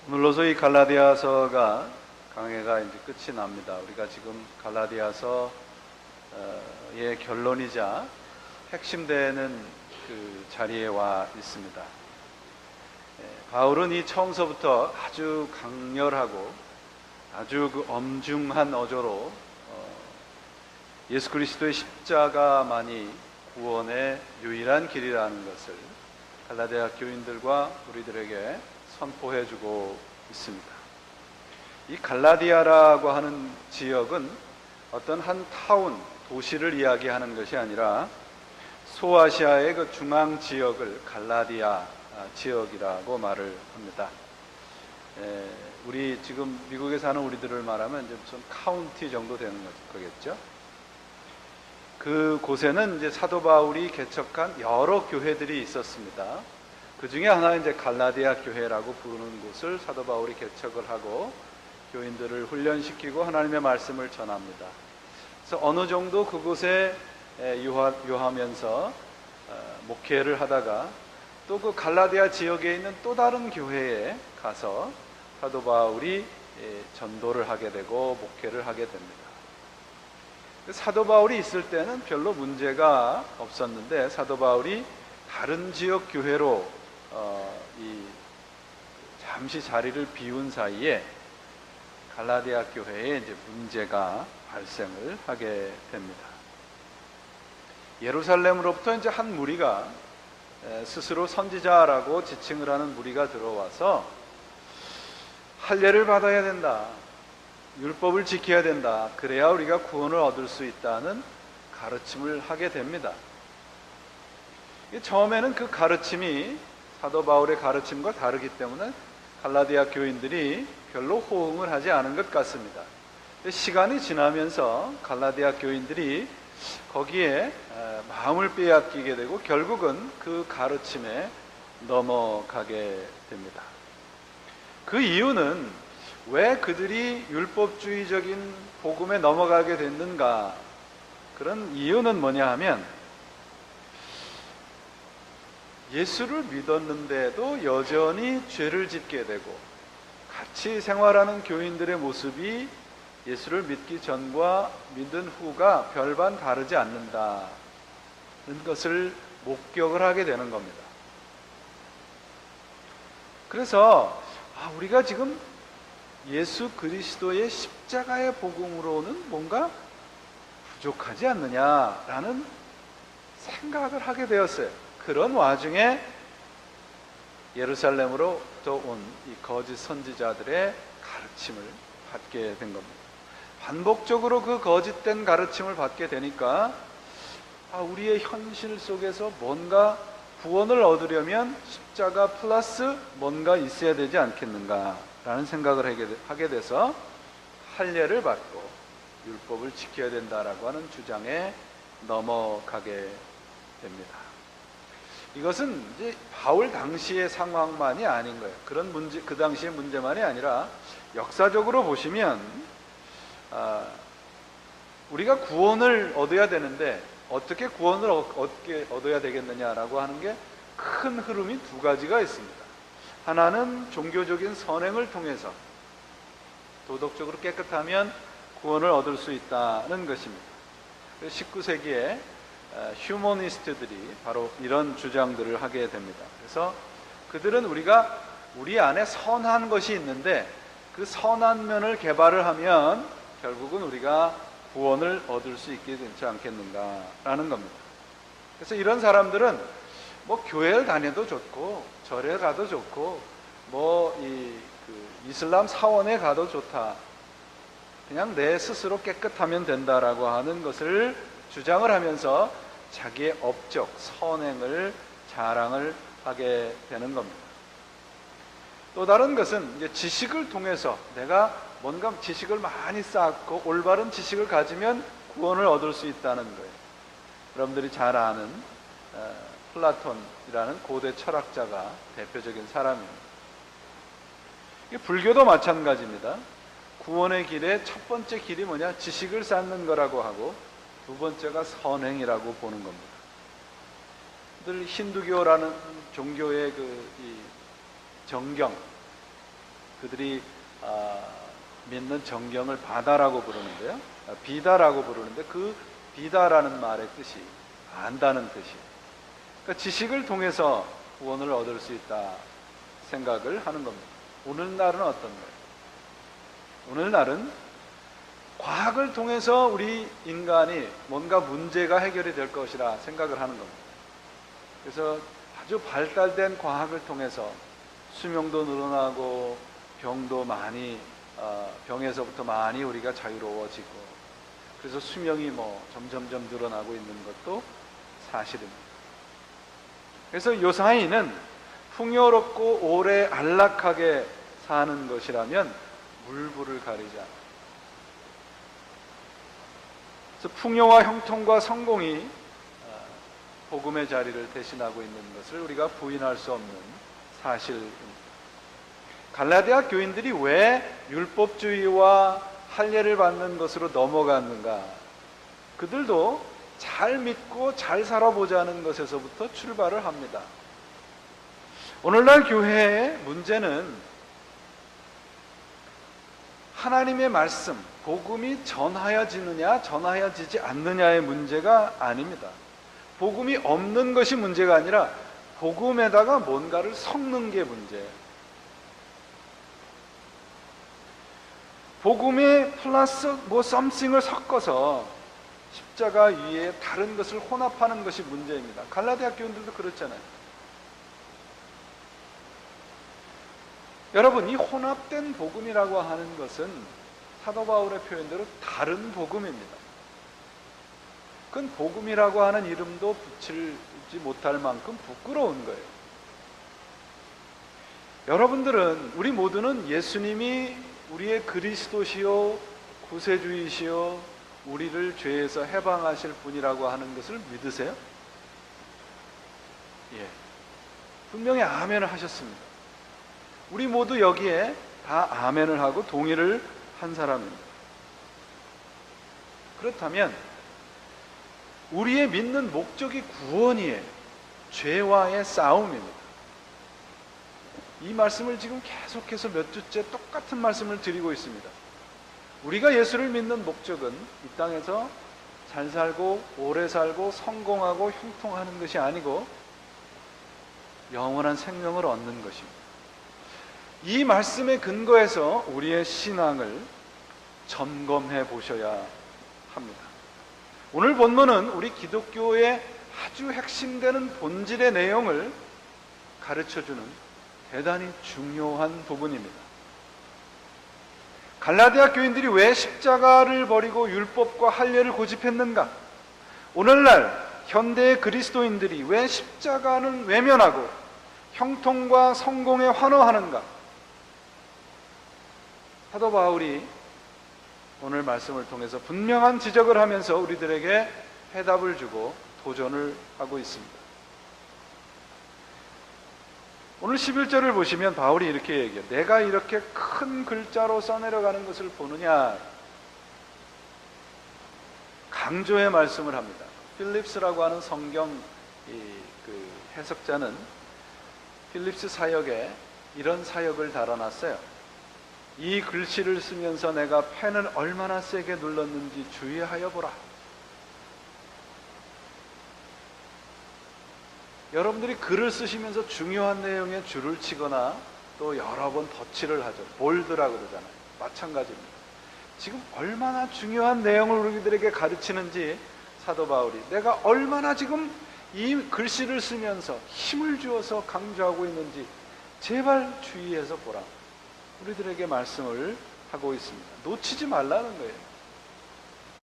오늘로서 이 갈라디아서가 강해가 이제 끝이 납니다. 우리가 지금 갈라디아서의 결론이자 핵심되는 그 자리에 와 있습니다. 바울은 이 처음서부터 아주 강렬하고 아주 그 엄중한 어조로 예수 그리스도의 십자가만이 구원의 유일한 길이라는 것을 갈라디아 교인들과 우리들에게 선포해주고 있습니다. 이 갈라디아라고 하는 지역은 어떤 한 타운, 도시를 이야기하는 것이 아니라 소아시아의 그 중앙 지역을 갈라디아 지역이라고 말을 합니다. 우리 지금 미국에 사는 우리들을 말하면 이제 무슨 카운티 정도 되는 거겠죠. 그 곳에는 이제 사도 바울이 개척한 여러 교회들이 있었습니다. 그 중에 하나 이제 갈라디아 교회라고 부르는 곳을 사도 바울이 개척을 하고 교인들을 훈련시키고 하나님의 말씀을 전합니다. 그래서 어느 정도 그곳에 유하면서 목회를 하다가 또 그 갈라디아 지역에 있는 또 다른 교회에 가서 사도 바울이 전도를 하게 되고 목회를 하게 됩니다. 사도 바울이 있을 때는 별로 문제가 없었는데 사도 바울이 다른 지역 교회로 잠시 자리를 비운 사이에 갈라디아 교회에 이제 문제가 발생을 하게 됩니다. 예루살렘으로부터 이제 한 무리가 스스로 선지자라고 지칭을 하는 무리가 들어와서 할례를 받아야 된다, 율법을 지켜야 된다, 그래야 우리가 구원을 얻을 수 있다는 가르침을 하게 됩니다. 처음에는 그 가르침이 사도 바울의 가르침과 다르기 때문에 갈라디아 교인들이 별로 호응을 하지 않은 것 같습니다. 시간이 지나면서 갈라디아 교인들이 거기에 마음을 빼앗기게 되고 결국은 그 가르침에 넘어가게 됩니다. 그 이유는 왜 그들이 율법주의적인 복음에 넘어가게 됐는가? 그런 이유는 뭐냐 하면 예수를 믿었는데도 여전히 죄를 짓게 되고 같이 생활하는 교인들의 모습이 예수를 믿기 전과 믿은 후가 별반 다르지 않는다는 것을 목격을 하게 되는 겁니다. 그래서 우리가 지금 예수 그리스도의 십자가의 복음으로는 뭔가 부족하지 않느냐라는 생각을 하게 되었어요. 그런 와중에 예루살렘으로부터 온 이 거짓 선지자들의 가르침을 받게 된 겁니다. 반복적으로 그 거짓된 가르침을 받게 되니까 우리의 현실 속에서 뭔가 구원을 얻으려면 십자가 플러스 뭔가 있어야 되지 않겠는가라는 생각을 하게 돼서 할례를 받고 율법을 지켜야 된다라고 하는 주장에 넘어가게 됩니다. 이것은 이제 바울 당시의 상황만이 아닌 거예요. 그런 문제, 그 당시의 문제만이 아니라 역사적으로 보시면 우리가 구원을 얻어야 되는데 어떻게 구원을 얻어야 되겠느냐라고 하는 게 큰 흐름이 두 가지가 있습니다. 하나는 종교적인 선행을 통해서 도덕적으로 깨끗하면 구원을 얻을 수 있다는 것입니다. 19세기에 휴머니스트들이 바로 이런 주장들을 하게 됩니다. 그래서 그들은 우리 안에 선한 것이 있는데 그 선한 면을 개발을 하면 결국은 우리가 구원을 얻을 수 있게 되지 않겠는가라는 겁니다. 그래서 이런 사람들은 교회를 다녀도 좋고 절에 가도 좋고 이슬람 사원에 가도 좋다, 그냥 내 스스로 깨끗하면 된다라고 하는 것을 주장을 하면서 자기의 업적, 선행을 자랑을 하게 되는 겁니다. 또 다른 것은 이제 지식을 통해서 내가 뭔가 지식을 많이 쌓고 올바른 지식을 가지면 구원을 얻을 수 있다는 거예요. 여러분들이 잘 아는 플라톤이라는 고대 철학자가 대표적인 사람입니다. 불교도 마찬가지입니다. 구원의 길의 첫 번째 길이 뭐냐? 지식을 쌓는 거라고 하고 두 번째가 선행이라고 보는 겁니다. 늘 힌두교라는 종교의 이 정경, 그들이 믿는 정경을 바다라고 부르는데요, 비다라고 부르는데, 그 비다라는 말의 뜻이 안다는 뜻이에요. 그러니까 지식을 통해서 구원을 얻을 수 있다 생각을 하는 겁니다. 오늘날은 어떤 거예요? 오늘날은 과학을 통해서 우리 인간이 뭔가 문제가 해결이 될 것이라 생각을 하는 겁니다. 그래서 아주 발달된 과학을 통해서 수명도 늘어나고 병도 많이 병에서부터 많이 우리가 자유로워지고, 그래서 수명이 점점점 늘어나고 있는 것도 사실입니다. 그래서 요사이는 풍요롭고 오래 안락하게 사는 것이라면 물불을 가리지 않아요. 그래서 풍요와 형통과 성공이 복음의 자리를 대신하고 있는 것을 우리가 부인할 수 없는 사실입니다. 갈라디아 교인들이 왜 율법주의와 할례를 받는 것으로 넘어갔는가? 그들도 잘 믿고 잘 살아보자는 것에서부터 출발을 합니다. 오늘날 교회의 문제는 하나님의 말씀, 복음이 전하여지느냐 전하여지지 않느냐의 문제가 아닙니다. 복음이 없는 것이 문제가 아니라 복음에다가 뭔가를 섞는 게 문제예요. 복음에 플러스 something을 섞어서 십자가 위에 다른 것을 혼합하는 것이 문제입니다. 갈라디아 교인들도 그렇잖아요. 여러분, 이 혼합된 복음이라고 하는 것은 사도 바울의 표현대로 다른 복음입니다. 그건 복음이라고 하는 이름도 붙이지 못할 만큼 부끄러운 거예요. 여러분들은, 우리 모두는 예수님이 우리의 그리스도시요 구세주이시요 우리를 죄에서 해방하실 분이라고 하는 것을 믿으세요? 예, 분명히 아멘을 하셨습니다. 우리 모두 여기에 다 아멘을 하고 동의를 한 사람입니다. 그렇다면 우리의 믿는 목적이 구원이에요. 죄와의 싸움입니다. 이 말씀을 지금 계속해서 몇 주째 똑같은 말씀을 드리고 있습니다. 우리가 예수를 믿는 목적은 이 땅에서 잘 살고 오래 살고 성공하고 형통하는 것이 아니고 영원한 생명을 얻는 것입니다. 이 말씀에 근거해서 우리의 신앙을 점검해 보셔야 합니다. 오늘 본문은 우리 기독교의 아주 핵심되는 본질의 내용을 가르쳐주는 대단히 중요한 부분입니다. 갈라디아 교인들이 왜 십자가를 버리고 율법과 할례를 고집했는가? 오늘날 현대의 그리스도인들이 왜 십자가는 외면하고 형통과 성공에 환호하는가? 사도 바울이 오늘 말씀을 통해서 분명한 지적을 하면서 우리들에게 해답을 주고 도전을 하고 있습니다. 오늘 11절을 보시면 바울이 이렇게 얘기해요. 내가 이렇게 큰 글자로 써내려가는 것을 보느냐? 강조의 말씀을 합니다. 필립스라고 하는 성경 해석자는 필립스 사역에 이런 사역을 달아놨어요. 이 글씨를 쓰면서 내가 펜을 얼마나 세게 눌렀는지 주의하여 보라. 여러분들이 글을 쓰시면서 중요한 내용에 줄을 치거나 또 여러 번 덧칠을 하죠. 볼드라고 그러잖아요. 마찬가지입니다. 지금 얼마나 중요한 내용을 우리들에게 가르치는지 사도 바울이 내가 얼마나 지금 이 글씨를 쓰면서 힘을 주어서 강조하고 있는지 제발 주의해서 보라. 우리들에게 말씀을 하고 있습니다. 놓치지 말라는 거예요.